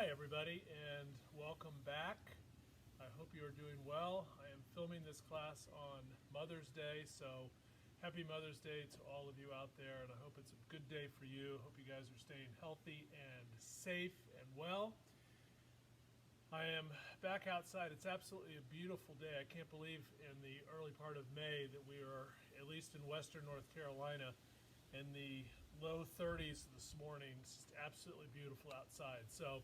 Hi everybody and welcome back. I hope you are doing well. I am filming this class on Mother's Day, so happy Mother's Day to all of you out there, and I hope it's a good day for you. Hope you guys are staying healthy and safe and well. I am back outside. It's absolutely a beautiful day. I can't believe in the early part of May that we are, at least in western North Carolina, in the low 30s this morning. It's just absolutely beautiful outside. So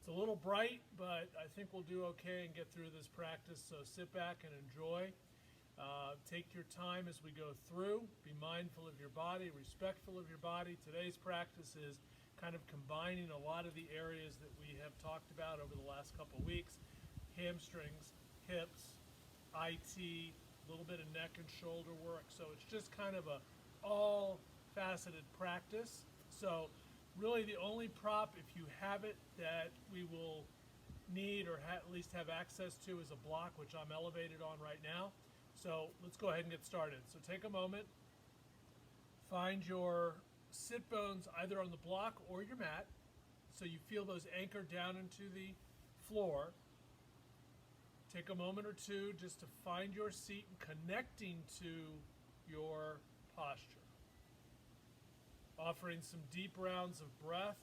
it's a little bright, but I think we'll do okay and get through this practice. So sit back and enjoy. Take your time as we go through. Be mindful of your body, respectful of your body. Today's practice is kind of combining a lot of the areas that we have talked about over the last couple of weeks. Hamstrings, hips, IT, a little bit of neck and shoulder work. So it's just kind of a all faceted practice. So really the only prop, if you have it, that we will need or at least have access to is a block, which I'm elevated on right now. So let's go ahead and get started. So take a moment, find your sit bones either on the block or your mat, so you feel those anchored down into the floor. Take a moment or two just to find your seat and connecting to your posture. Offering some deep rounds of breath.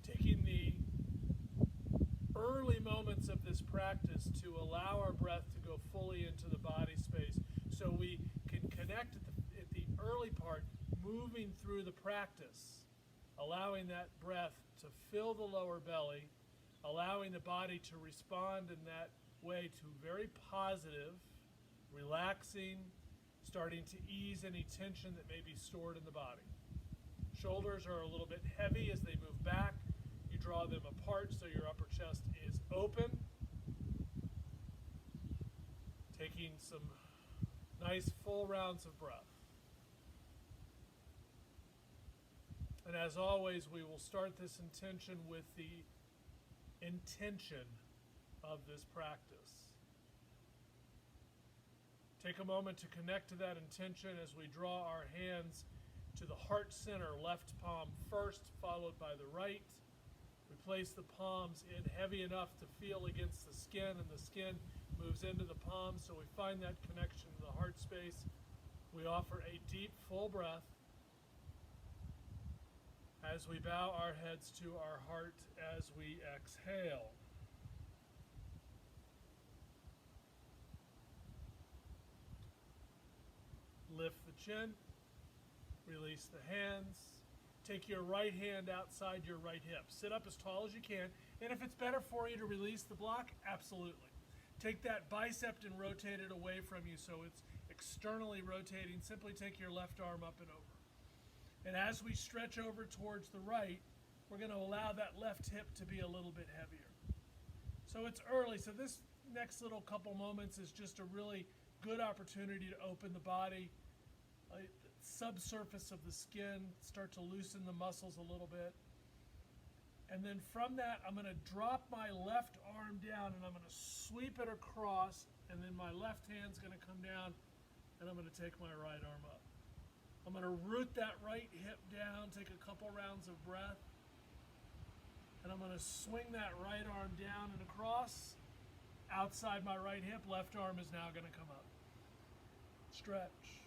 Taking the early moments of this practice to allow our breath to go fully into the body space so we can connect at the early part, moving through the practice, allowing that breath to fill the lower belly, allowing the body to respond in that way to very positive, relaxing, starting to ease any tension that may be stored in the body. Shoulders are a little bit heavy as they move back. You draw them apart so your upper chest is open. Taking some nice full rounds of breath. And as always, we will start this intention with the intention of this practice. Take a moment to connect to that intention as we draw our hands to the heart center, left palm first, followed by the right. We place the palms in heavy enough to feel against the skin, and the skin moves into the palms, so we find that connection to the heart space. We offer a deep, full breath as we bow our heads to our heart as we exhale. Lift the chin, release the hands. Take your right hand outside your right hip. Sit up as tall as you can, and if it's better for you to release the block, absolutely. Take that bicep and rotate it away from you so it's externally rotating. Simply take your left arm up and over. And as we stretch over towards the right, we're going to allow that left hip to be a little bit heavier. So it's early, so this next little couple moments is just a really good opportunity to open the body, the subsurface of the skin, start to loosen the muscles a little bit. And then from that, I'm going to drop my left arm down and I'm going to sweep it across, and then my left hand's going to come down and I'm going to take my right arm up. I'm going to root that right hip down, take a couple rounds of breath, and I'm going to swing that right arm down and across. Outside my right hip, left arm is now going to come up. Stretch.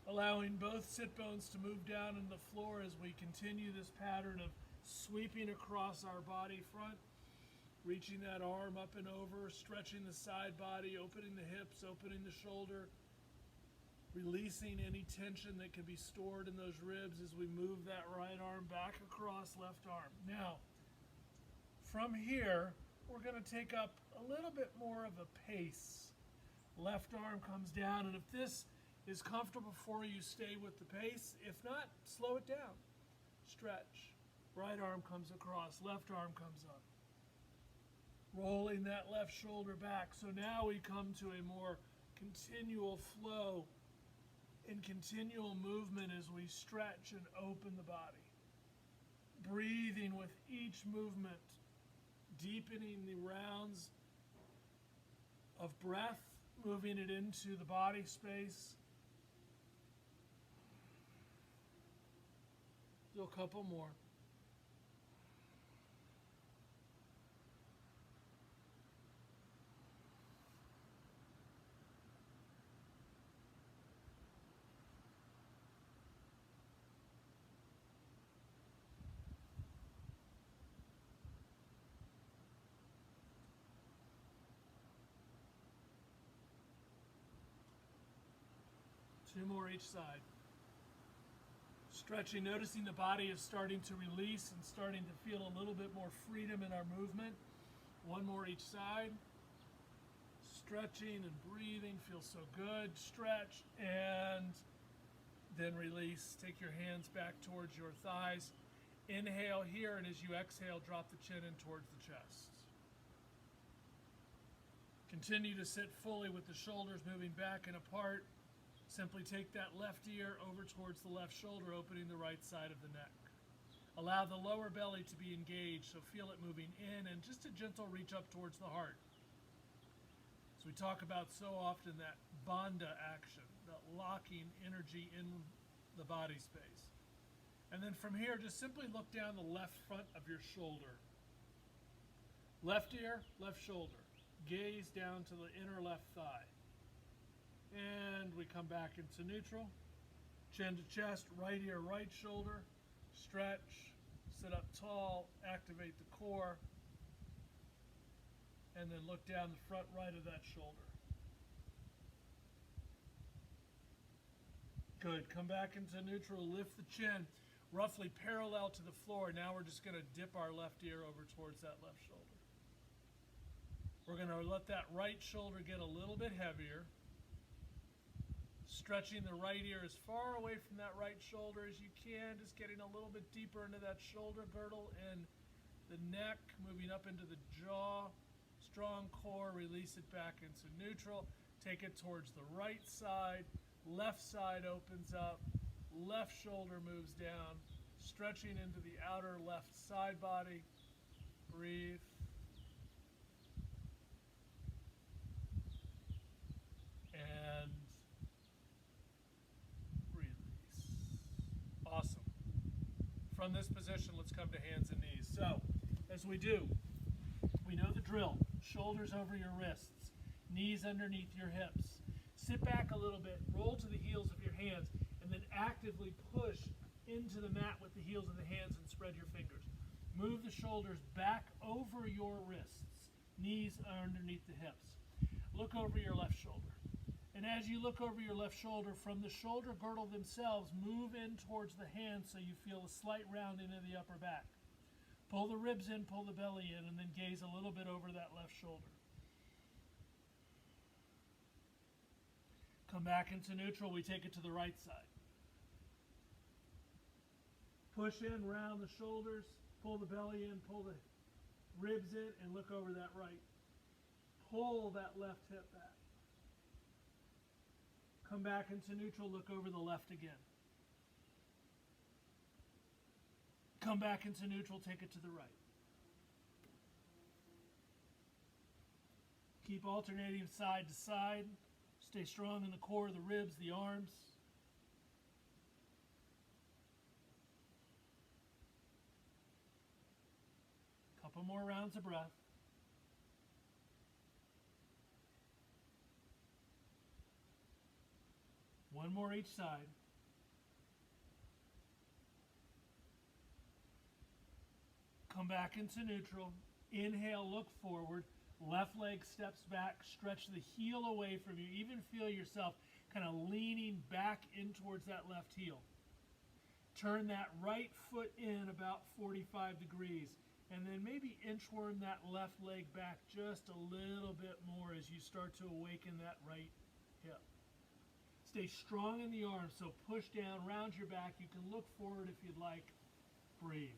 Allowing both sit bones to move down on the floor as we continue this pattern of sweeping across our body front, reaching that arm up and over, stretching the side body, opening the hips, opening the shoulder, releasing any tension that could be stored in those ribs as we move that right arm back across left arm. Now, from here, we're going to take up a little bit more of a pace. Left arm comes down, and if this is comfortable for you, stay with the pace. If not, slow it down. Stretch. Right arm comes across, left arm comes up. Rolling that left shoulder back. So now we come to a more continual flow and continual movement as we stretch and open the body. Breathing with each movement, deepening the rounds of breath, moving it into the body space. Do a couple more. Two more each side. Stretching, noticing the body is starting to release and starting to feel a little bit more freedom in our movement. One more each side. Stretching and breathing feels so good. Stretch and then release. Take your hands back towards your thighs. Inhale here, and as you exhale, drop the chin in towards the chest. Continue to sit fully with the shoulders moving back and apart. Simply take that left ear over towards the left shoulder, opening the right side of the neck. Allow the lower belly to be engaged, so feel it moving in, and just a gentle reach up towards the heart. So we talk about so often that bandha action, that locking energy in the body space. And then from here, just simply look down the left front of your shoulder. Left ear, left shoulder. Gaze down to the inner left thigh. And we come back into neutral. Chin to chest, right ear, right shoulder. Stretch, sit up tall, activate the core. And then look down the front right of that shoulder. Good. Come back into neutral, lift the chin, roughly parallel to the floor. Now we're just going to dip our left ear over towards that left shoulder. We're going to let that right shoulder get a little bit heavier. Stretching the right ear as far away from that right shoulder as you can, just getting a little bit deeper into that shoulder girdle and the neck, moving up into the jaw. Strong core, release it back into neutral. Take it towards the right side. Left side opens up. Left shoulder moves down. Stretching into the outer left side body. Breathe. And awesome. From this position, let's come to hands and knees. So, as we do, we know the drill. Shoulders over your wrists, knees underneath your hips. Sit back a little bit, roll to the heels of your hands, and then actively push into the mat with the heels of the hands and spread your fingers. Move the shoulders back over your wrists, knees underneath the hips. Look over your left shoulder. And as you look over your left shoulder, from the shoulder girdle themselves, move in towards the hands so you feel a slight rounding of the upper back. Pull the ribs in, pull the belly in, and then gaze a little bit over that left shoulder. Come back into neutral, we take it to the right side. Push in, round the shoulders, pull the belly in, pull the ribs in, and look over that right. Pull that left hip back. Come back into neutral, look over the left again. Come back into neutral, take it to the right. Keep alternating side to side. Stay strong in the core, the ribs, the arms. Couple more rounds of breath. One more each side. Come back into neutral. Inhale, look forward. Left leg steps back. Stretch the heel away from you. Even feel yourself kind of leaning back in towards that left heel. Turn that right foot in about 45 degrees. And then maybe inchworm that left leg back just a little bit more as you start to awaken that right hip. Stay strong in the arms, so push down, round your back. You can look forward if you'd like. Breathe.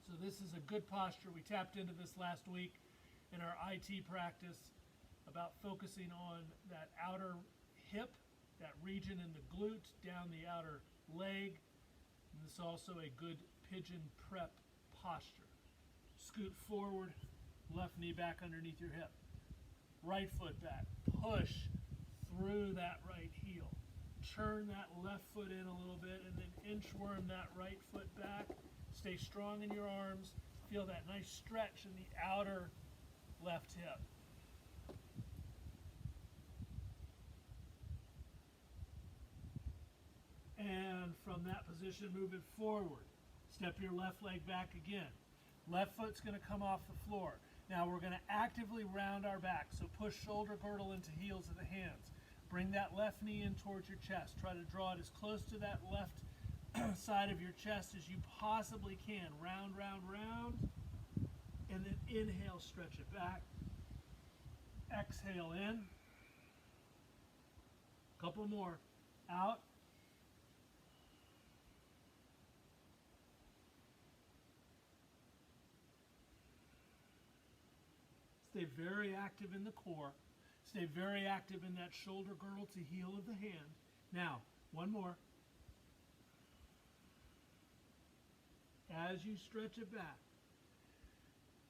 So this is a good posture. We tapped into this last week in our IT practice about focusing on that outer hip, that region in the glute, down the outer leg. And this is also a good pigeon prep posture. Scoot forward, left knee back underneath your hip. Right foot back. Push through that right heel. turn that left foot in a little bit and then inchworm that right foot back. Stay strong in your arms. Feel that nice stretch in the outer left hip. And from that position, move it forward. Step your left leg back again. Left foot's going to come off the floor. Now we're going to actively round our back. So push shoulder girdle into heels of the hands. Bring that left knee in towards your chest. Try to draw it as close to that left side of your chest as you possibly can. Round, round, round. And then inhale, stretch it back. Exhale in. Couple more. Out. Stay very active in the core. Stay very active in that shoulder girdle to heel of the hand. Now, one more. As you stretch it back,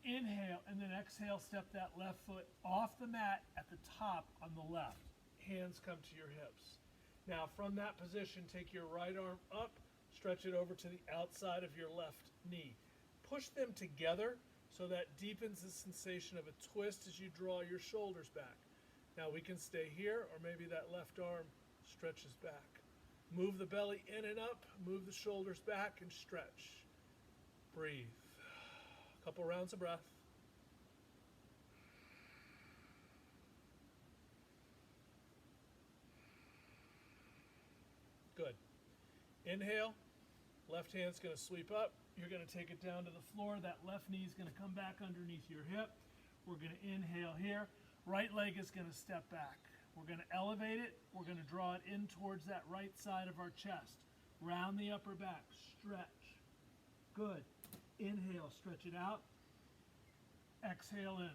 inhale and then exhale, step that left foot off the mat at the top on the left. Hands come to your hips. Now, from that position, take your right arm up, stretch it over to the outside of your left knee. Push them together so that deepens the sensation of a twist as you draw your shoulders back. Now we can stay here, or maybe that left arm stretches back. Move the belly in and up, move the shoulders back and stretch. Breathe. A couple rounds of breath. Good. Inhale, left hand's going to sweep up. You're going to take it down to the floor. That left knee is going to come back underneath your hip. We're going to inhale here. Right leg is going to step back. We're going to elevate it. We're going to draw it in towards that right side of our chest. Round the upper back. Stretch. Good. Inhale, stretch it out. Exhale in.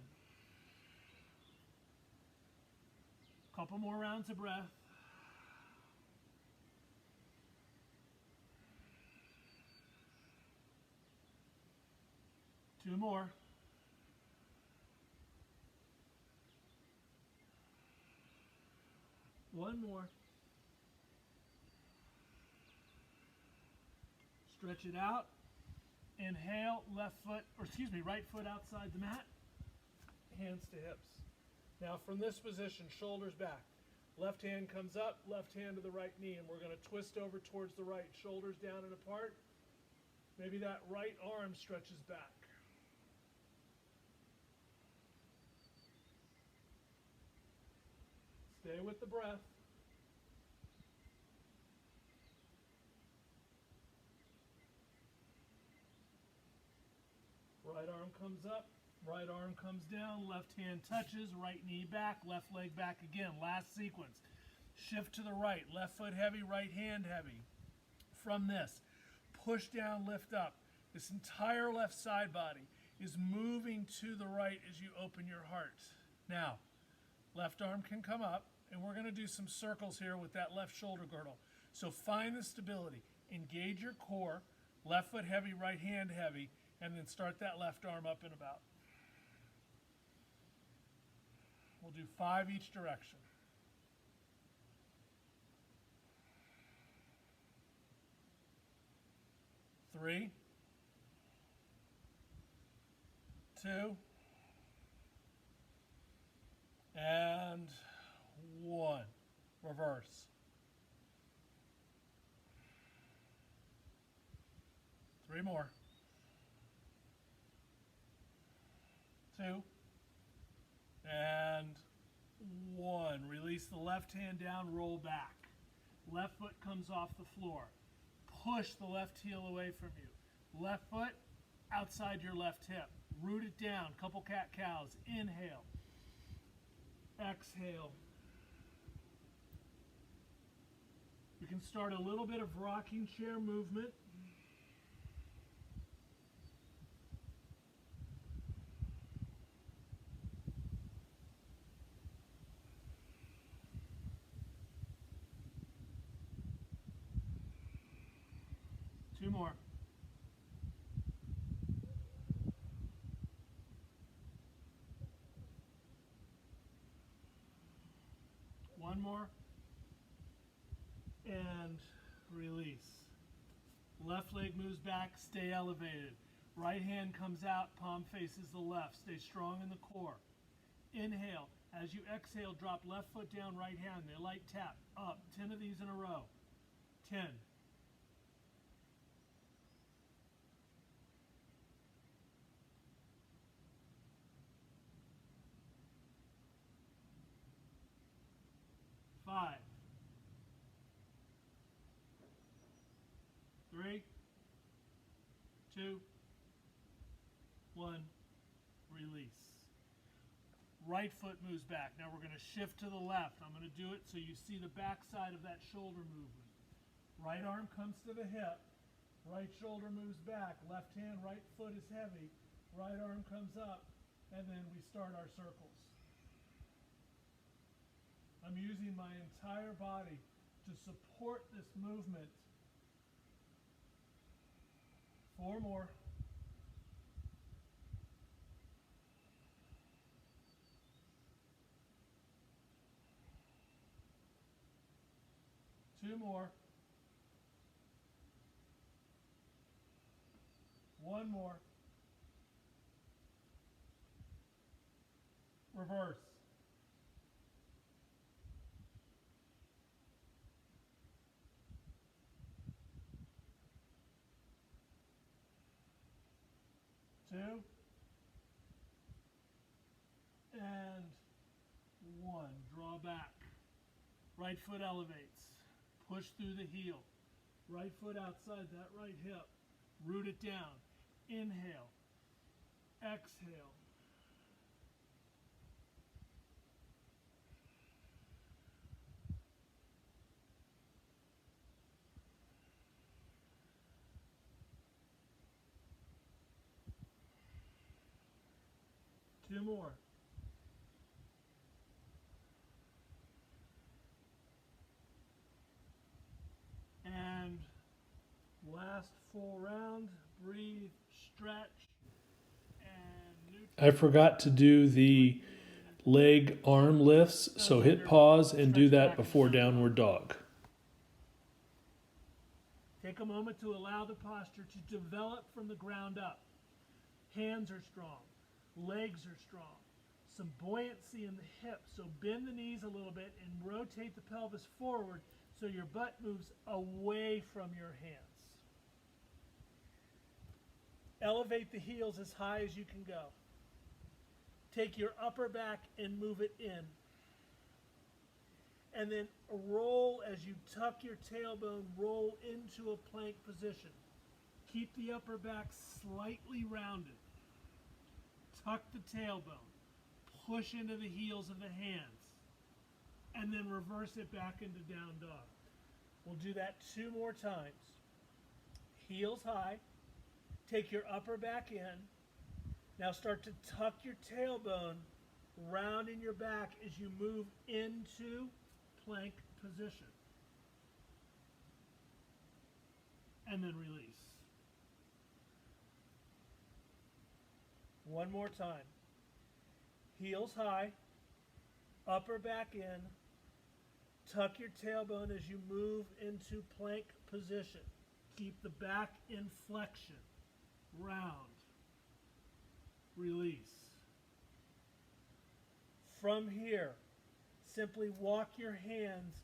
Couple more rounds of breath. Two more. One more. Stretch it out. Inhale, right foot outside the mat. Hands to hips. Now from this position, shoulders back. Left hand comes up, left hand to the right knee, and we're going to twist over towards the right. Shoulders down and apart. Maybe that right arm stretches back. Stay with the breath. Right arm comes up, right arm comes down, left hand touches, right knee back, left leg back again. Last sequence. Shift to the right, left foot heavy, right hand heavy. From this, push down, lift up. This entire left side body is moving to the right as you open your heart. Now, left arm can come up, and we're going to do some circles here with that left shoulder girdle. So find the stability. Engage your core, left foot heavy, right hand heavy, and then start that left arm up and about. We'll do 5 each direction. 3, 2, and 1. Reverse. 3 more. 2, and 1. Release the left hand down, roll back. Left foot comes off the floor. Push the left heel away from you. Left foot outside your left hip. Root it down. Couple cat-cows. Inhale. Exhale. You can start a little bit of rocking chair movement. Two more. One more. release. Left leg moves back, stay elevated. Right hand comes out, palm faces the left. Stay strong in the core. Inhale. As you exhale, drop left foot down, right hand. A light tap. Up. 10 of these in a row. 10. 5. 3. 2. 1. Release. Right foot moves back. Now we're going to shift to the left. I'm going to do it so you see the back side of that shoulder movement. Right arm comes to the hip. Right shoulder moves back. Left hand, right foot is heavy. Right arm comes up. And then we start our circles. I'm using my entire body to support this movement. 4 more. 2 more. 1 more. Reverse. Two. And 1. Draw back. Right foot elevates. Push through the heel. Right foot outside that right hip. Root it down. Inhale. Exhale. Two more. And last full round. Breathe, stretch, and neutral. I forgot to do the leg arm lifts, so hit pause and do that before downward dog. Take a moment to allow the posture to develop from the ground up. Hands are strong. Legs are strong. Some buoyancy in the hips, so bend the knees a little bit and rotate the pelvis forward so your butt moves away from your hands. Elevate the heels as high as you can go. Take your upper back and move it in. And then roll as you tuck your tailbone, roll into a plank position. Keep the upper back slightly rounded. Tuck the tailbone. Push into the heels of the hands. And then reverse it back into down dog. We'll do that 2 more times. Heels high. Take your upper back in. Now start to tuck your tailbone, round in your back as you move into plank position. And then release. 1 more time. Heels high, upper back in. Tuck your tailbone as you move into plank position. Keep the back in flexion. Round. Release. From here, simply walk your hands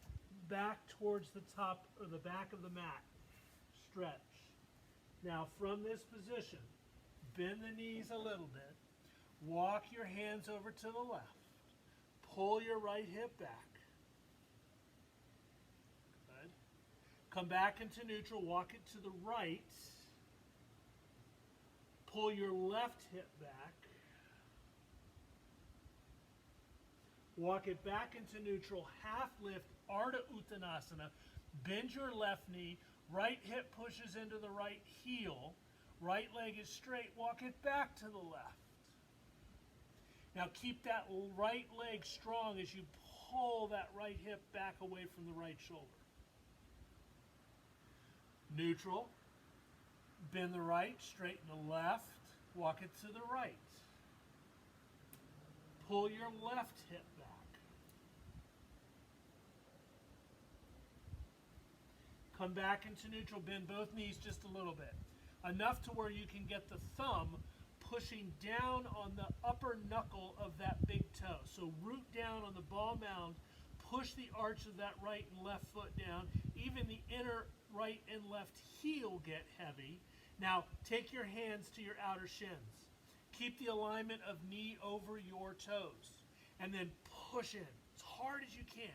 back towards the top or the back of the mat. Stretch. Now from this position, bend the knees a little bit. Walk your hands over to the left. Pull your right hip back. Good. Come back into neutral. Walk it to the right. Pull your left hip back. Walk it back into neutral. Half lift, Ardha Uttanasana. Bend your left knee. Right hip pushes into the right heel. Right leg is straight. Walk it back to the left. Now keep that right leg strong as you pull that right hip back away from the right shoulder. Neutral. Bend the right, straighten the left. Walk it to the right. Pull your left hip back. Come back into neutral, bend both knees just a little bit. Enough to where you can get the thumb pushing down on the upper knuckle of that big toe. So root down on the ball mound, push the arch of that right and left foot down. Even the inner right and left heel get heavy. Now take your hands to your outer shins. Keep the alignment of knee over your toes. And then push in as hard as you can.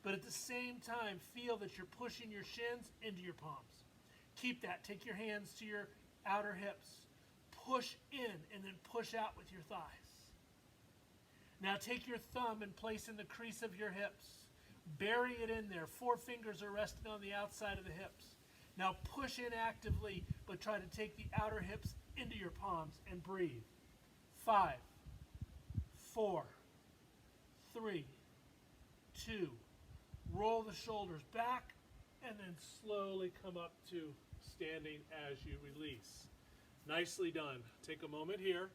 But at the same time, feel that you're pushing your shins into your palms. Keep that. Take your hands to your outer hips. Push in and then push out with your thighs. Now take your thumb and place in the crease of your hips. Bury it in there. 4 fingers are resting on the outside of the hips. Now push in actively, but try to take the outer hips into your palms and breathe. 5, 4, 3, 2. Roll the shoulders back and then slowly come up to standing as you release. Nicely done. Take a moment here.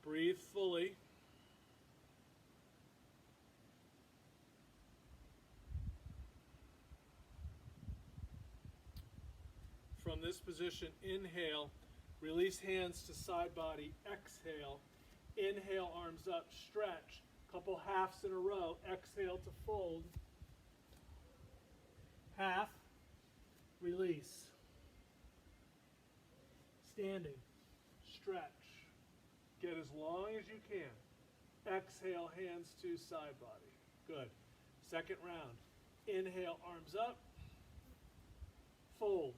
Breathe fully. From this position, inhale, release hands to side body, exhale, inhale, arms up, stretch, couple halves in a row, exhale to fold, half, release, standing, stretch, get as long as you can, exhale, hands to side body, good, second round, inhale, arms up, fold,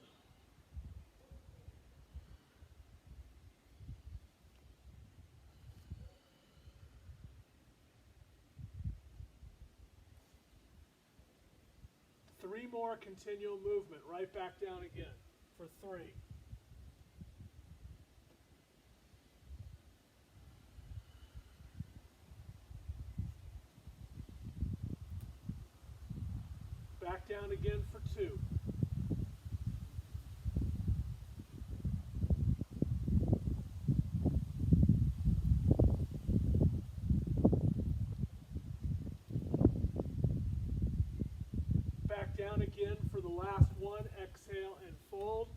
three more continual movement, right back down again for 3. Back down again for 2. Back down again for the last one. Exhale and fold.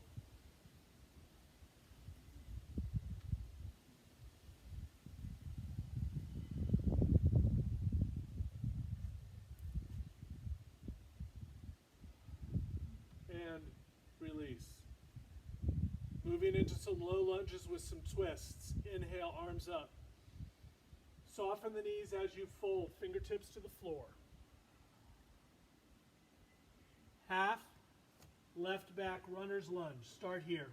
And release. Moving into some low lunges with some twists. Inhale, arms up. Soften the knees as you fold, fingertips to the floor. Half, left back, runner's lunge. Start here.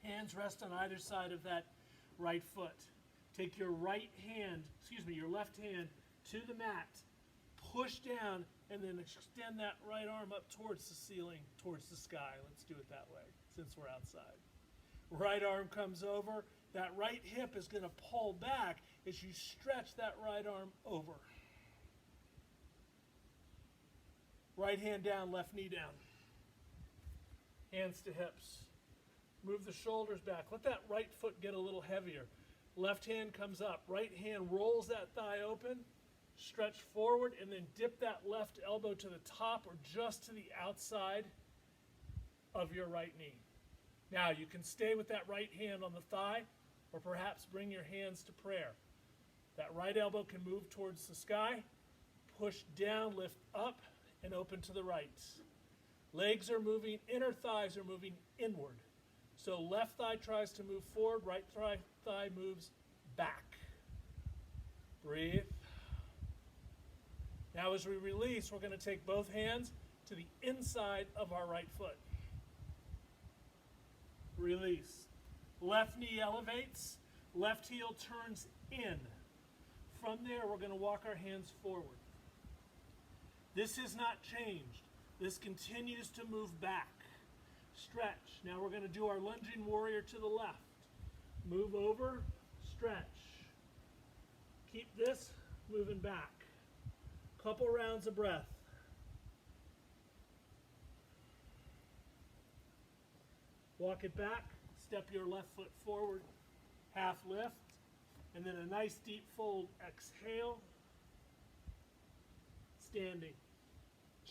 Hands rest on either side of that right foot. Take your your left hand to the mat. Push down and then extend that right arm up towards the ceiling, towards the sky. Let's do it that way since we're outside. Right arm comes over. That right hip is going to pull back as you stretch that right arm over. Right hand down, left knee down. Hands to hips. Move the shoulders back. Let that right foot get a little heavier. Left hand comes up. Right hand rolls that thigh open. Stretch forward and then dip that left elbow to the top or just to the outside of your right knee. Now you can stay with that right hand on the thigh or perhaps bring your hands to prayer. That right elbow can move towards the sky. Push down, lift up, and open to the right. Legs are moving, inner thighs are moving inward. So left thigh tries to move forward, right thigh moves back. Breathe. Now as we release, we're going to take both hands to the inside of our right foot. Release. Left knee elevates, left heel turns in. From there, we're going to walk our hands forward. This has not changed. This continues to move back. Stretch. Now we're going to do our lunging warrior to the left. Move over, stretch. Keep this moving back. Couple rounds of breath. Walk it back. Step your left foot forward. Half lift. And then a nice deep fold. Exhale. Standing.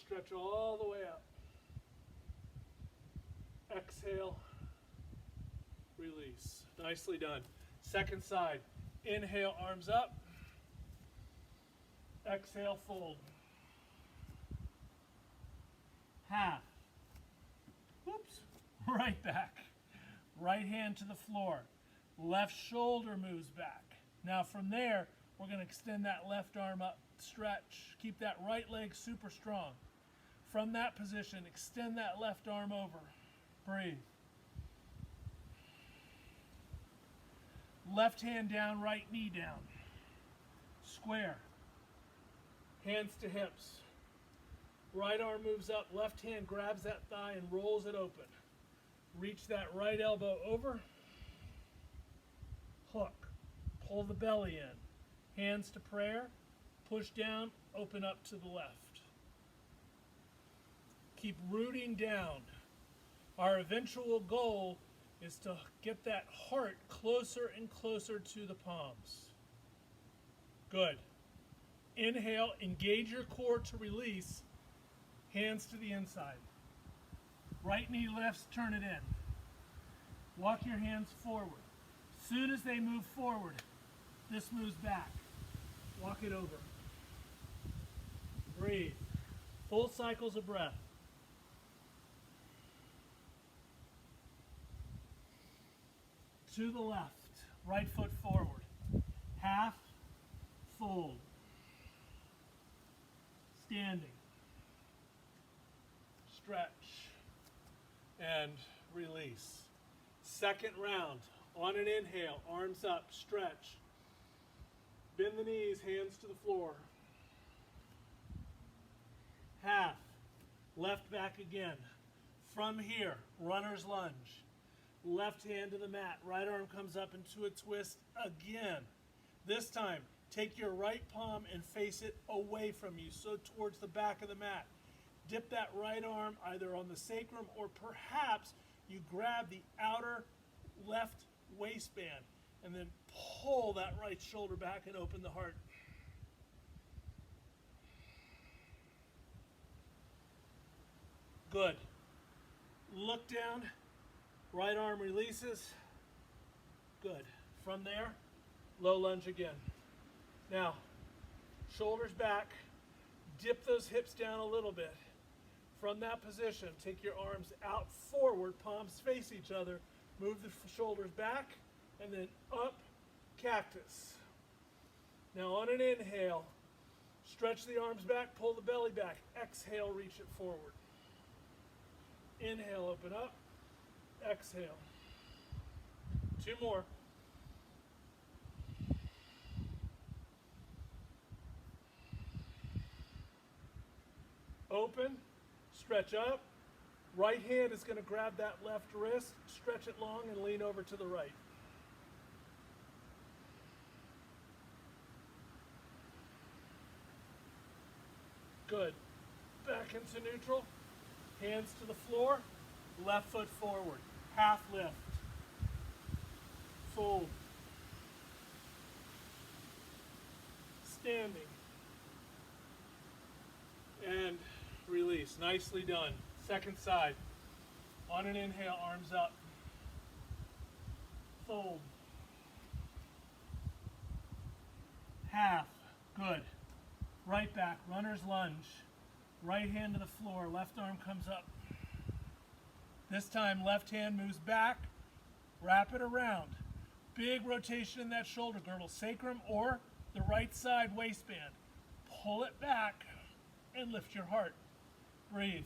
stretch all the way up. Exhale, release. Nicely done. Second side. Inhale, arms up. Exhale, fold. Half. Whoops. Right back. Right hand to the floor. Left shoulder moves back. Now from there, we're going to extend that left arm up, stretch. Keep that right leg super strong. From that position, extend that left arm over. Breathe. Left hand down, right knee down. Square. Hands to hips. Right arm moves up, left hand grabs that thigh and rolls it open. Reach that right elbow over. Hook. Pull the belly in. Hands to prayer. Push down, open up to the left. Keep rooting down. Our eventual goal is to get that heart closer and closer to the palms. Good. Inhale, engage your core to release. Hands to the inside. Right knee lifts, turn it in. Walk your hands forward. Soon as they move forward, this moves back. Walk it over. Breathe. Full cycles of breath. To the left. Right foot forward. Half, fold. Standing. Stretch. And release. Second round. On an inhale, arms up, stretch. Bend the knees, hands to the floor. Half. Left back again. From here, runner's lunge. Left hand to the mat. Right arm comes up into a twist again. This time, take your right palm and face it away from you, so towards the back of the mat. Dip that right arm either on the sacrum or perhaps you grab the outer left waistband and then pull that right shoulder back and open the heart. Good. Look down. Right arm releases. Good. From there, low lunge again. Now, shoulders back. Dip those hips down a little bit. From that position, take your arms out forward, palms face each other. Move the shoulders back, and then up, cactus. Now on an inhale, stretch the arms back, pull the belly back. Exhale, reach it forward. Inhale, open up. Exhale. Two more. Open, stretch up. Right hand is going to grab that left wrist, stretch it long, and lean over to the right. Good. Back into neutral. Hands to the floor. Left foot forward. Half lift. Fold. Standing. And release. Nicely done. Second side. On an inhale, arms up. Fold. Half. Good. Right back. Runner's lunge. Right hand to the floor. Left arm comes up. This time, left hand moves back. Wrap it around. Big rotation in that shoulder girdle. Sacrum or the right side waistband. Pull it back and lift your heart. Breathe.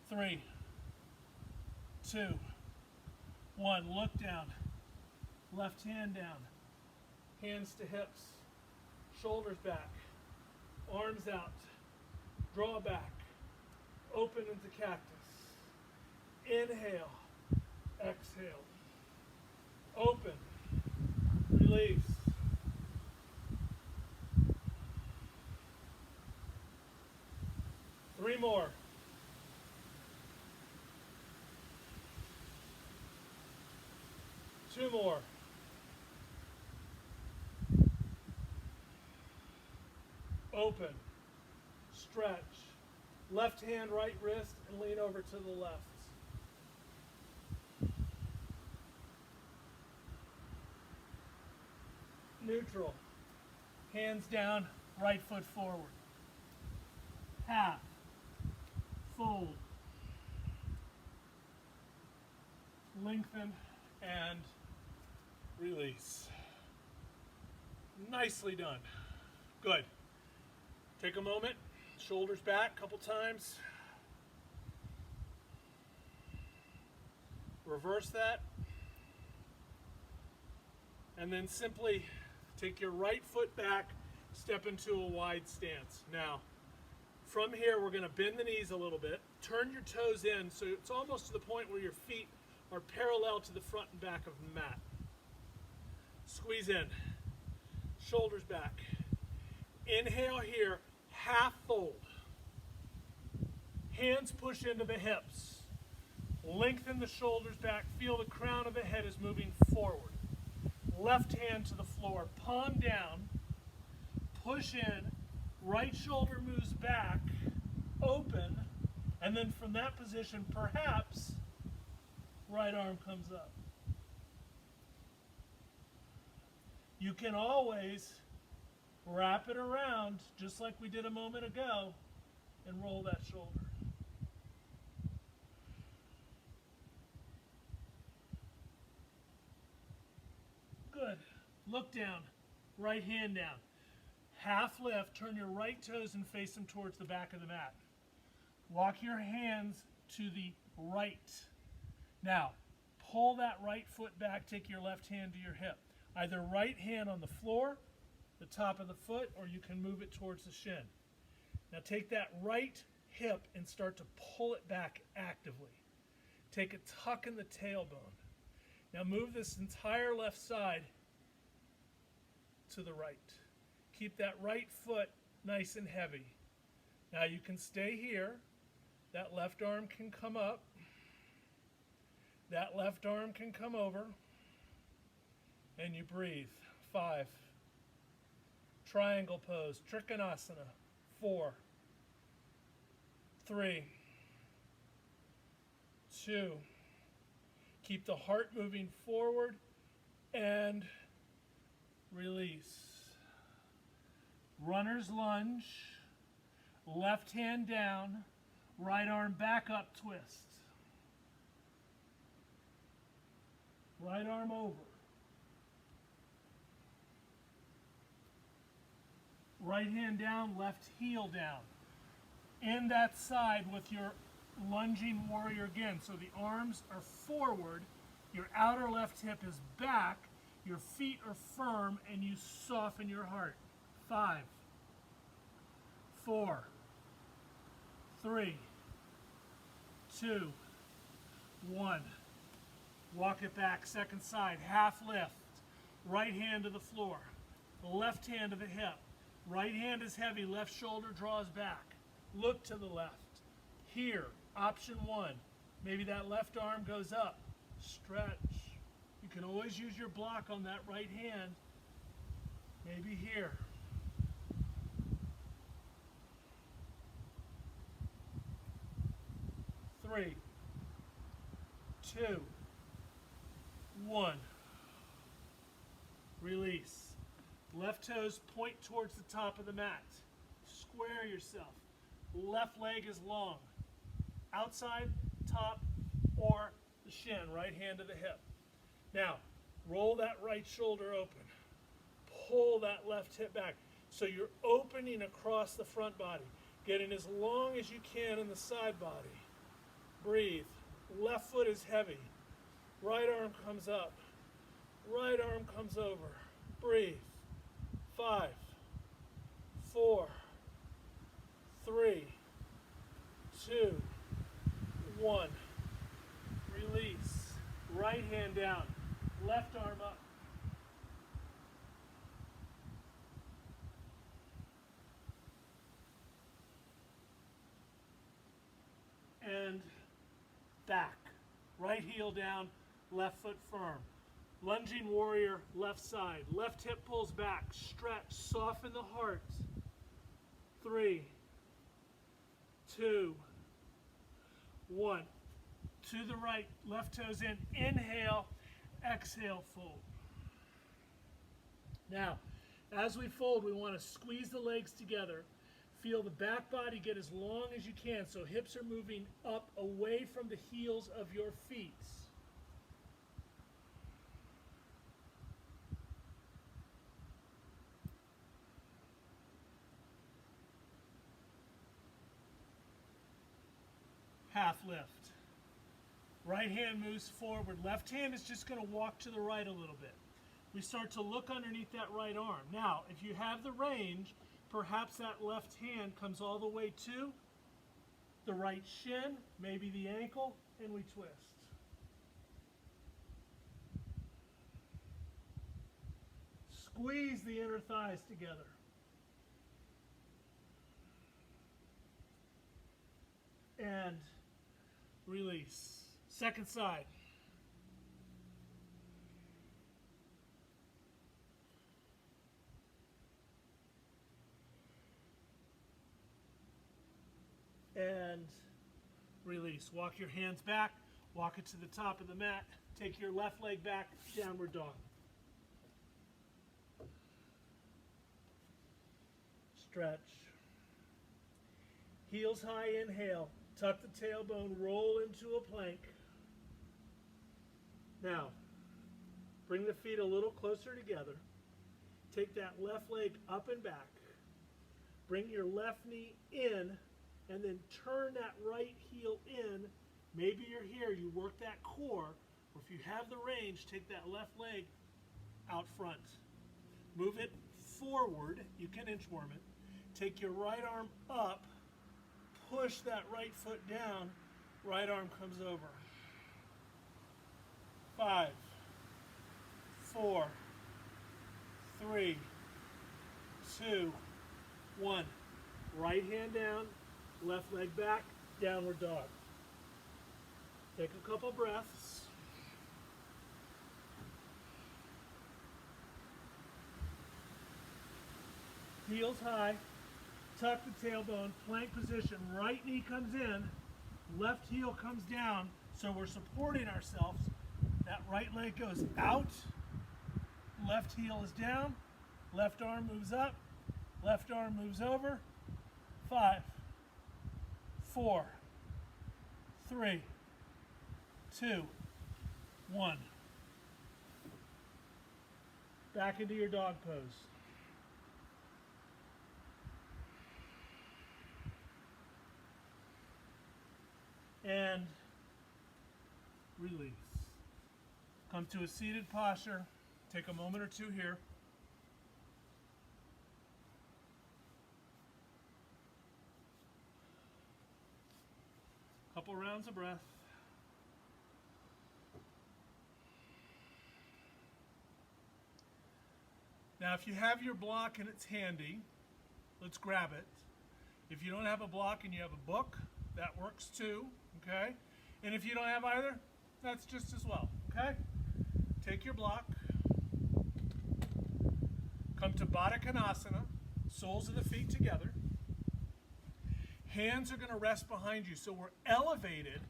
3, 2, 1. Look down. Left hand down. Hands to hips. Shoulders back. Arms out. Draw back. Open into cactus. Inhale. Exhale. Open. Release. Three more. Two more. Open. Stretch. Left hand, right wrist, and lean over to the left. Neutral. Hands down, right foot forward. Half. Fold. Lengthen and release. Nicely done. Good. Take a moment, shoulders back a couple times. Reverse that. And then simply take your right foot back, step into a wide stance. Now, from here, we're going to bend the knees a little bit. Turn your toes in so it's almost to the point where your feet are parallel to the front and back of the mat. Squeeze in. Shoulders back. Inhale here, half fold. Hands push into the hips. Lengthen the shoulders back. Feel the crown of the head is moving forward. Left hand to the floor, palm down. Push in. Right shoulder moves back, open, and then from that position, perhaps, right arm comes up. You can always wrap it around, just like we did a moment ago, and roll that shoulder. Good. Look down, right hand down. Half lift, turn your right toes and face them towards the back of the mat. Walk your hands to the right. Now, pull that right foot back, take your left hand to your hip. Either right hand on the floor, the top of the foot, or you can move it towards the shin. Now take that right hip and start to pull it back actively. Take a tuck in the tailbone. Now move this entire left side to the right. Keep that right foot nice and heavy. Now you can stay here. That left arm can come up. That left arm can come over. And you breathe. 5. Triangle pose. Trikonasana. 4. 3. 2. Keep the heart moving forward and release. Runner's lunge, left hand down, right arm back up, twist. Right arm over. Right hand down, left heel down. In that side with your lunging warrior again. So the arms are forward, your outer left hip is back, your feet are firm, and you soften your heart. 5, 4, 3, 2, 1. Walk it back, second side, half lift. Right hand to the floor, left hand to the hip. Right hand is heavy, left shoulder draws back. Look to the left. Here, option 1. Maybe that left arm goes up. Stretch. You can always use your block on that right hand. Maybe here. 3, 2, 1. Release. Left toes point towards the top of the mat. Square yourself. Left leg is long. Outside, top, or the shin, right hand to the hip. Now, roll that right shoulder open. Pull that left hip back. So you're opening across the front body, getting as long as you can in the side body. Breathe. Left foot is heavy. Right arm comes up. Right arm comes over. Breathe. 5, 4, 3, 2, 1. Release. Right hand down. Left arm up. And back. Right heel down, left foot firm. Lunging warrior, left side. Left hip pulls back. Stretch. Soften the heart. 3, 2, 1. To the right, left toes in, inhale, exhale, fold. Now, as we fold, we want to squeeze the legs together. Feel the back body get as long as you can, so hips are moving up away from the heels of your feet. Half lift. Right hand moves forward. Left hand is just going to walk to the right a little bit. We start to look underneath that right arm. Now, if you have the range, perhaps that left hand comes all the way to the right shin, maybe the ankle, and we twist. Squeeze the inner thighs together. And release. Second side. And release. Walk your hands back. Walk it to the top of the mat. Take your left leg back. Downward dog. Stretch. Heels high, inhale. Tuck the tailbone, roll into a plank. Now, bring the feet a little closer together. Take that left leg up and back. Bring your left knee in, and then turn that right heel in. Maybe you're here, you work that core, or if you have the range, take that left leg out front. Move it forward, you can inchworm it. Take your right arm up, push that right foot down, right arm comes over. 5, 4, 3, 2, 1. Right hand down, left leg back, downward dog. Take a couple breaths. Heels high, tuck the tailbone, plank position, right knee comes in, left heel comes down, so we're supporting ourselves. That right leg goes out, left heel is down, left arm moves up, left arm moves over. 5, 4, 3, 2, 1. Back into your dog pose. And release. Come to a seated posture. Take a moment or two here. Couple rounds of breath. Now, if you have your block and it's handy, let's grab it. If you don't have a block and you have a book, that works too, okay? And if you don't have either, that's just as well, okay? Take your block. Come to Baddha Konasana, soles of the feet together. Hands are going to rest behind you, so we're elevated.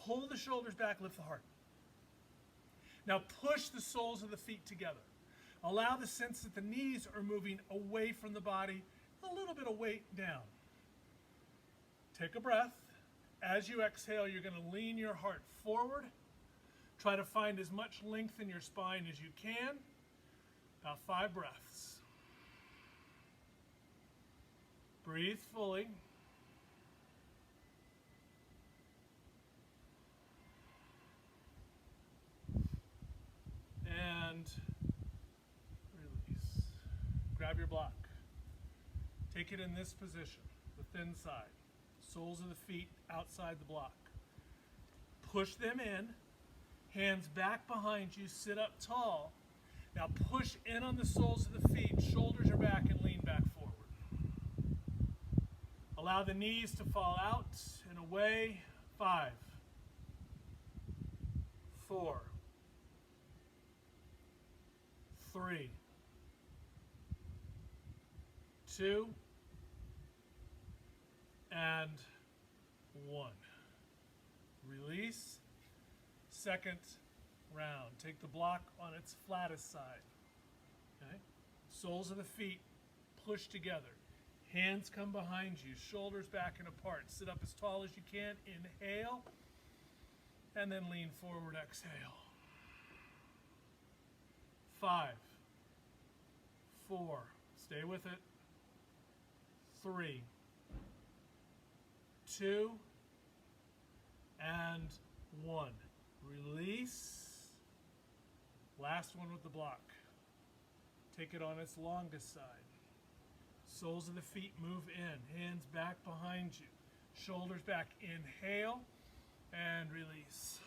Pull the shoulders back, lift the heart. Now push the soles of the feet together. Allow the sense that the knees are moving away from the body, a little bit of weight down. Take a breath. As you exhale, you're going to lean your heart forward. Try to find as much length in your spine as you can. About 5 breaths. Breathe fully. And release. Grab your block. Take it in this position, the thin side. Soles of the feet outside the block. Push them in. Hands back behind you. Sit up tall. Now push in on the soles of the feet. Shoulders are back and lean back forward. Allow the knees to fall out and away. 5, 4, 3, 2, and 1. Release. Second round. Take the block on its flattest side. Okay? Soles of the feet push together. Hands come behind you, shoulders back and apart. Sit up as tall as you can. Inhale, and then lean forward, exhale. 5, 4, stay with it. 3, 2, and 1. Release. Last one with the block. Take it on its longest side. Soles of the feet move in, hands back behind you, shoulders back. Inhale and release.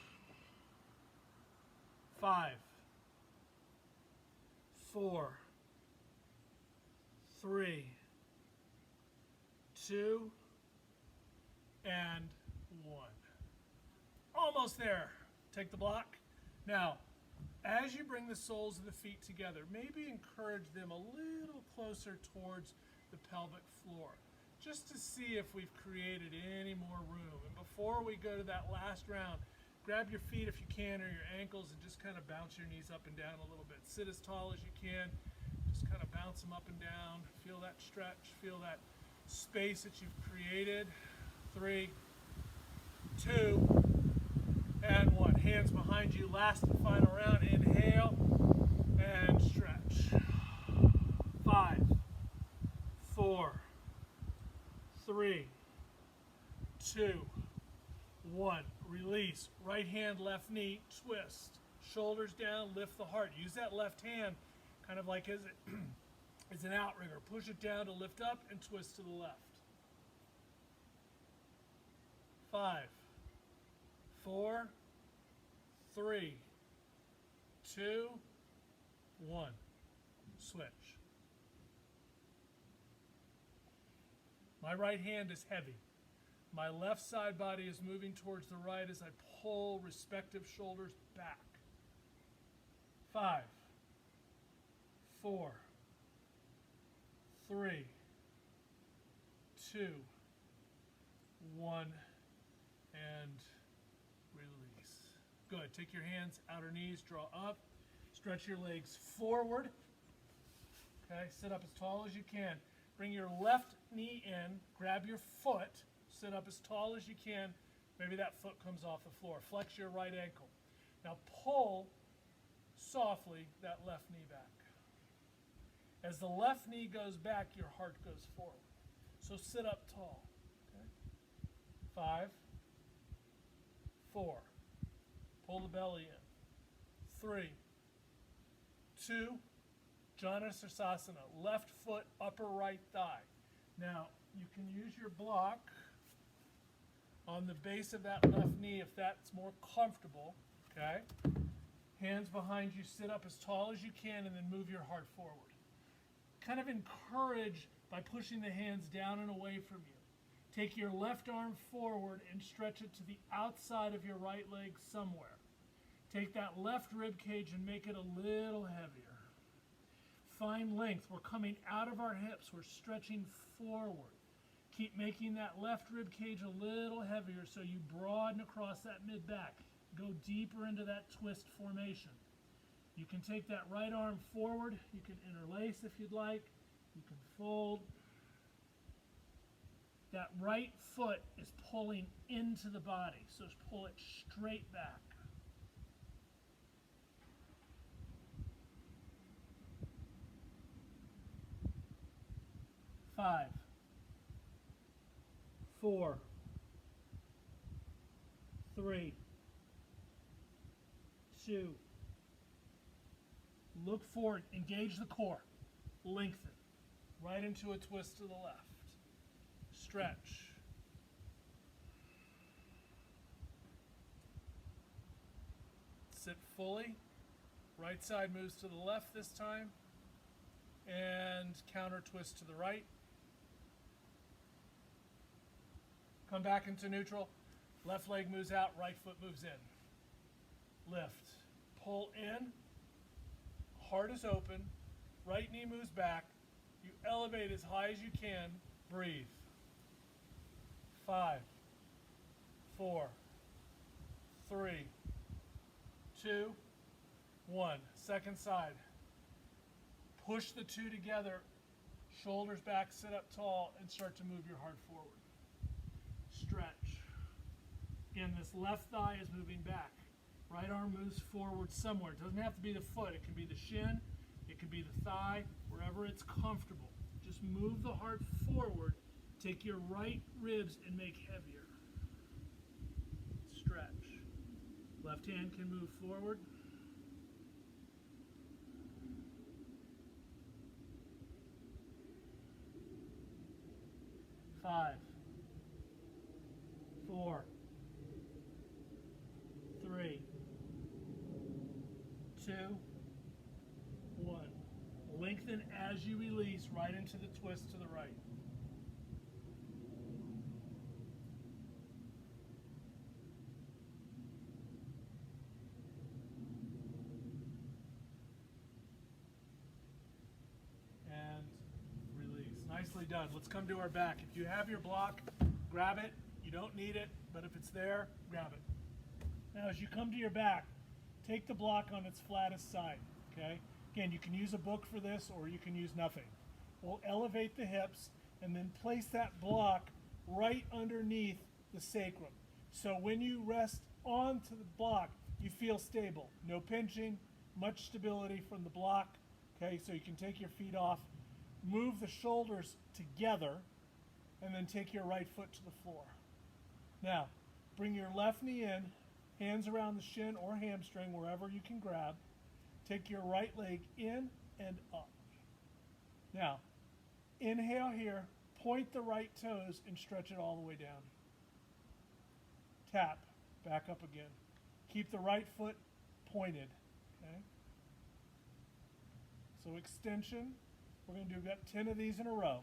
5, 4, 3, 2, and 1. Almost there. Take the block. Now, as you bring the soles of the feet together, maybe encourage them a little closer towards the pelvic floor, just to see if we've created any more room. And before we go to that last round, grab your feet if you can, or your ankles, and just kind of bounce your knees up and down a little bit. Sit as tall as you can. Just kind of bounce them up and down. Feel that stretch. Feel that space that you've created. 3, 2, and 1. Hands behind you. Last and final round. Inhale and stretch. 5, 4, 3, 2, 1. Release. Right hand, left knee, twist. Shoulders down, lift the heart. Use that left hand kind of like as an outrigger. Push it down to lift up and twist to the left. 5, 4, 3, 2, 1. Switch. My right hand is heavy. My left side body is moving towards the right as I pull respective shoulders back. 5, 4, 3, 2, 1, and release. Good. Take your hands, outer knees, draw up. Stretch your legs forward. Okay, sit up as tall as you can. Bring your left knee in, grab your foot, sit up as tall as you can. Maybe that foot comes off the floor. Flex your right ankle. Now pull softly that left knee back. As the left knee goes back, your heart goes forward. So sit up tall. Okay? 5, 4. Pull the belly in. 3, 2. Janusasana. Left foot, upper right thigh. Now, you can use your block on the base of that left knee if that's more comfortable. Okay? Hands behind you, sit up as tall as you can, and then move your heart forward. Kind of encourage by pushing the hands down and away from you. Take your left arm forward and stretch it to the outside of your right leg somewhere. Take that left rib cage and make it a little heavier. Find length. We're coming out of our hips. We're stretching forward. Keep making that left rib cage a little heavier so you broaden across that mid-back. Go deeper into that twist formation. You can take that right arm forward. You can interlace if you'd like. You can fold. That right foot is pulling into the body, so pull it straight back. Five, 4, 3, 2. Look forward, engage the core, lengthen, right into a twist to the left. Stretch. Sit fully. Right side moves to the left this time. And counter twist to the right. Come back into neutral. Left leg moves out, right foot moves in. Lift. Pull in. Heart is open. Right knee moves back. You elevate as high as you can. Breathe. 5, 4, 3, 2, 1. Second side. Push the two together, shoulders back, sit up tall, and start to move your heart forward. Stretch. Again, this left thigh is moving back. Right arm moves forward somewhere. It doesn't have to be the foot. It can be the shin. It can be the thigh, wherever it's comfortable. Just move the heart forward. Take your right ribs and make heavier. Stretch. Left hand can move forward. 5, 4, 3, 2, 1. Lengthen as you release right into the twist to the right. And release. Nicely done. Let's come to our back. If you have your block, grab it. You don't need it, but if it's there, grab it. Now as you come to your back, take the block on its flattest side, okay? Again, you can use a book for this or you can use nothing. We'll elevate the hips and then place that block right underneath the sacrum. So when you rest onto the block, you feel stable. No pinching, much stability from the block, okay? So you can take your feet off, move the shoulders together, and then take your right foot to the floor. Now, bring your left knee in, hands around the shin or hamstring, wherever you can grab. Take your right leg in and up. Now, inhale here, point the right toes and stretch it all the way down. Tap, back up again. Keep the right foot pointed, okay? So extension, we're going to do about 10 of these in a row.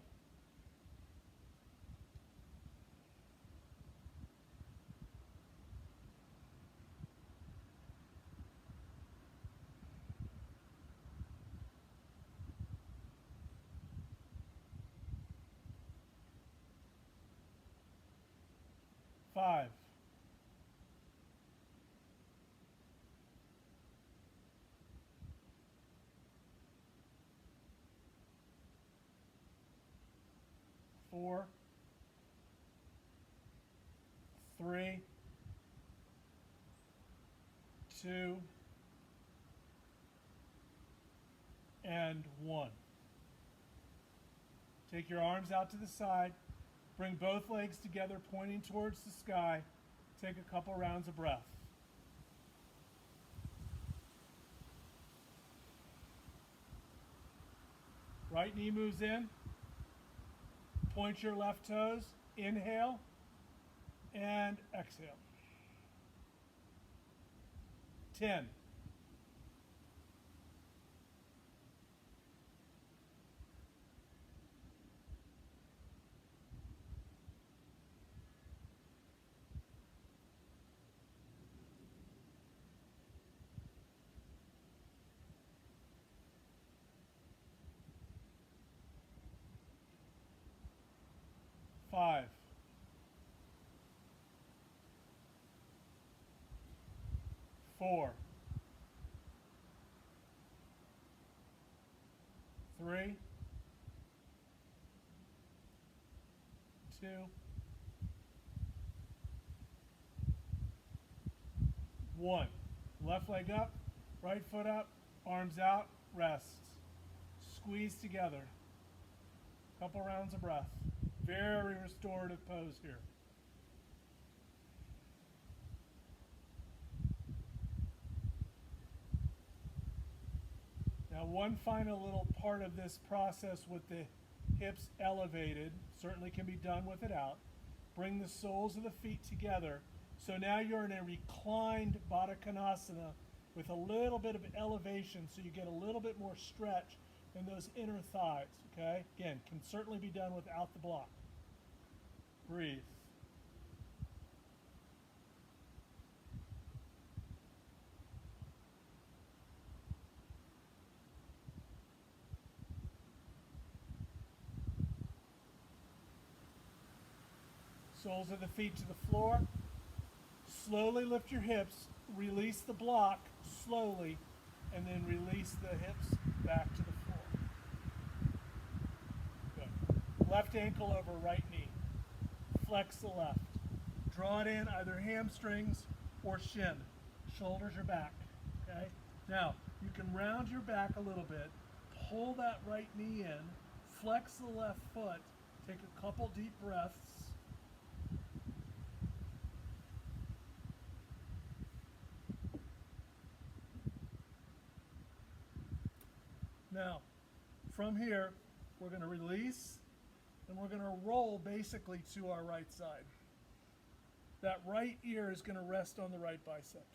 5, 4, 3, 2, and 1. Take your arms out to the side. Bring both legs together, pointing towards the sky. Take a couple rounds of breath. Right knee moves in. Point your left toes. Inhale and exhale. 10. 5, 4, 3, 2, 1. Left leg up, right foot up, arms out, rest. Squeeze together. Couple rounds of breath. Very restorative pose here. Now, one final little part of this process with the hips elevated, certainly can be done with it out. Bring the soles of the feet together. So now you're in a reclined Baddha Konasana with a little bit of elevation, so you get a little bit more stretch in those inner thighs, okay? Again, can certainly be done without the block. Breathe. Soles of the feet to the floor. Slowly lift your hips, release the block slowly, and then release the hips back to the floor. Good. Left ankle over right knee. Flex the left. Draw it in either hamstrings or shin. Shoulders are back. Okay? Now, you can round your back a little bit, pull that right knee in, flex the left foot, take a couple deep breaths. Now, from here, we're going to release and we're going to roll basically to our right side. That right ear is going to rest on the right bicep.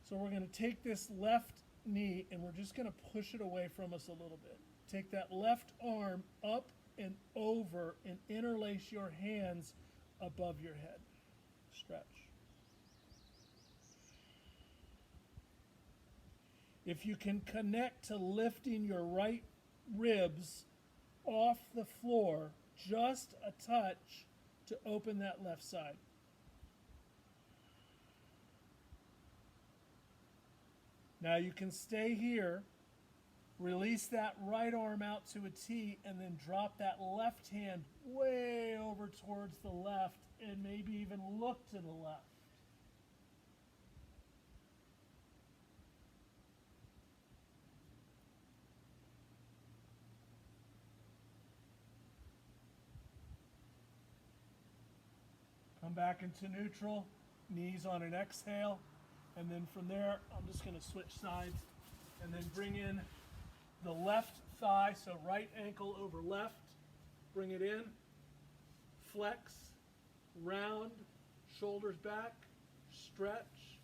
So we're going to take this left knee and we're just going to push it away from us a little bit. Take that left arm up and over and interlace your hands above your head. Stretch. If you can connect to lifting your right ribs off the floor just a touch to open that left side. Now you can stay here, release that right arm out to a T, and then drop that left hand way over towards the left and maybe even look to the left. Come back into neutral, knees on an exhale, and then from there, I'm just going to switch sides and then bring in the left thigh, so right ankle over left, bring it in, flex, round, shoulders back, stretch,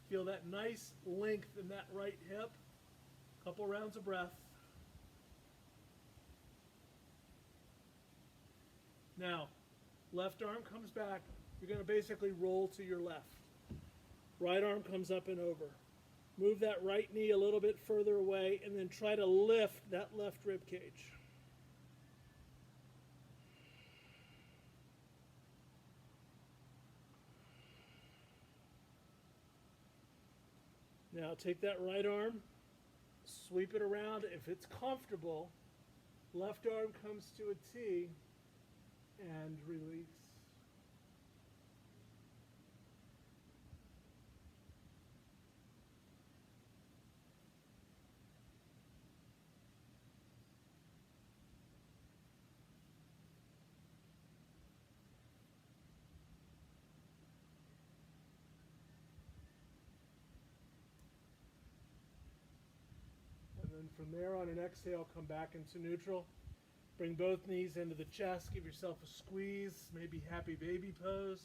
feel that nice length in that right hip, couple rounds of breath. Now, left arm comes back. You're going to basically roll to your left. Right arm comes up and over. Move that right knee a little bit further away and then try to lift that left rib cage. Now take that right arm, sweep it around. If it's comfortable, left arm comes to a T and release. And from there on an exhale, come back into neutral. Bring both knees into the chest. Give yourself a squeeze, maybe happy baby pose.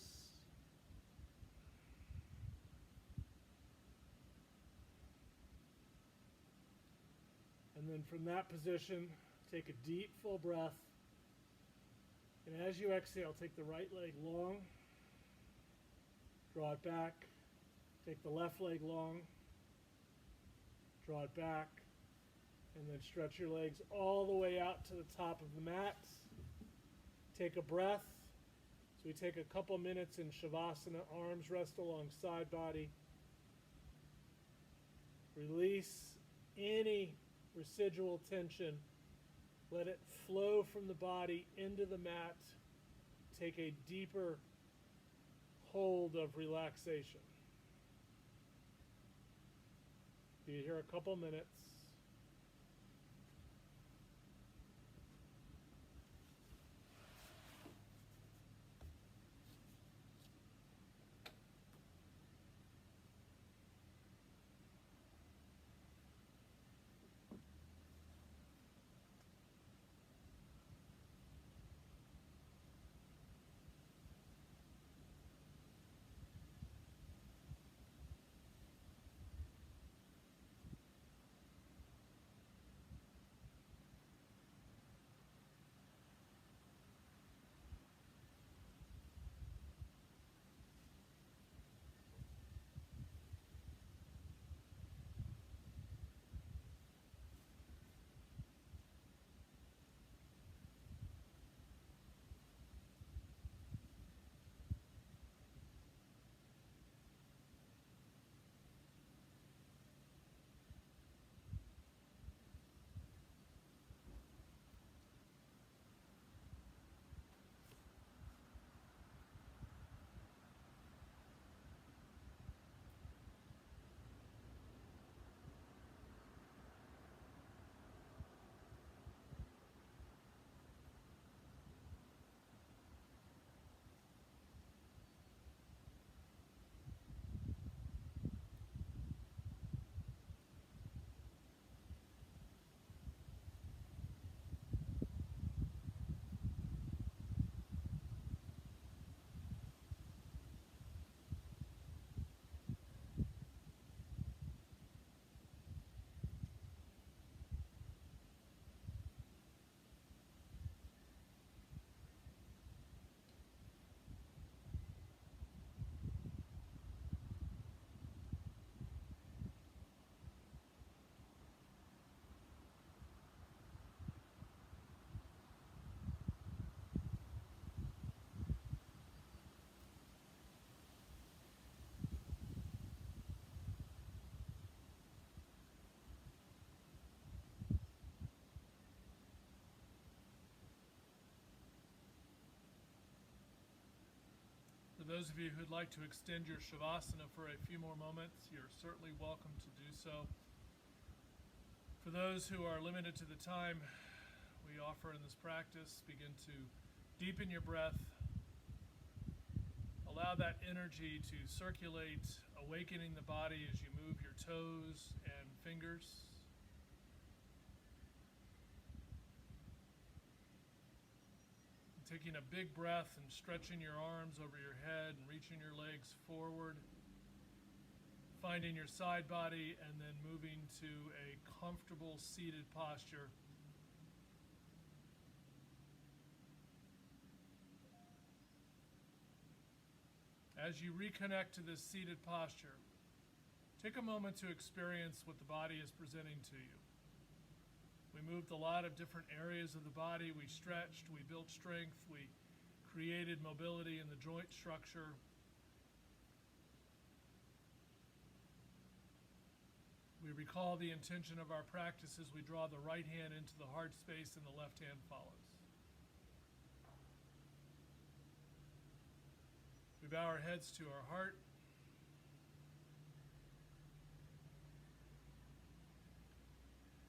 And then from that position, take a deep full breath. And as you exhale, take the right leg long. Draw it back. Take the left leg long. Draw it back. And then stretch your legs all the way out to the top of the mat. Take a breath. So we take a couple minutes in Shavasana, arms rest alongside body. Release any residual tension. Let it flow from the body into the mat. Take a deeper hold of relaxation. Be here a couple minutes. For those of you who'd like to extend your Shavasana for a few more moments, you're certainly welcome to do so. For those who are limited to the time we offer in this practice, begin to deepen your breath. Allow that energy to circulate, awakening the body as you move your toes and fingers. Taking a big breath and stretching your arms over your head and reaching your legs forward. Finding your side body and then moving to a comfortable seated posture. As you reconnect to this seated posture, take a moment to experience what the body is presenting to you. We moved a lot of different areas of the body. We stretched, we built strength, we created mobility in the joint structure. We recall the intention of our practice as we draw the right hand into the heart space and the left hand follows. We bow our heads to our heart.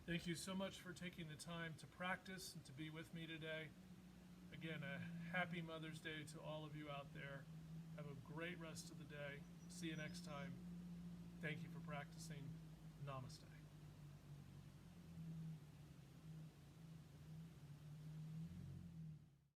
Thank you so much for taking the time to practice and to be with me today. Again, a happy Mother's Day to all of you out there. Have a great rest of the day. See you next time. Thank you for practicing.